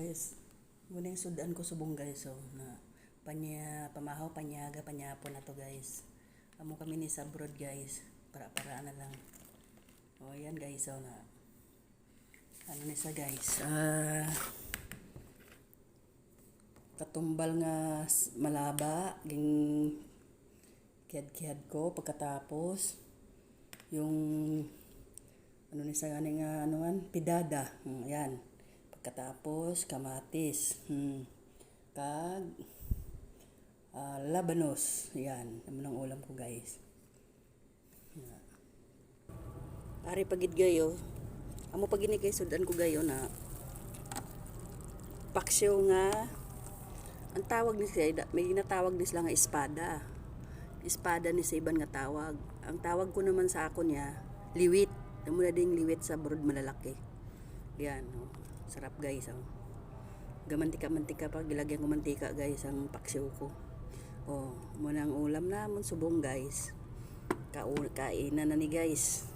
guys. Muning sudan ko subong guys. So, na pamahaw, panyaga, panyapo na to guys. Amo kami ni sa abroad guys. Para na lang. O yan guys. So, na ano ni sa guys. Katumbal nga malaba. Ging kiyad ko. Pagkatapos yung ano ni sa ganing pidada. Yan. Pagkatapos kamatis. Kag labanos. Yan. Naman ang ulam ko guys. Pare pagid gayo. Amo pagini kay sudan ko gayo na paksyo nga ang tawag ni siya, may ginatawag ni sila nga espada. Espada ni sa iban nga tawag. Ang tawag ko naman sa ako niya, liwit. Muna ding liwit sa broad malalaki. Yan, oh. Sarap guys. Oh. Gamantika-mantika pa, gilagyan ko mantika guys ang paksyo ko. Oh, muna ang ulam namon subong guys. Kainan na ni guys.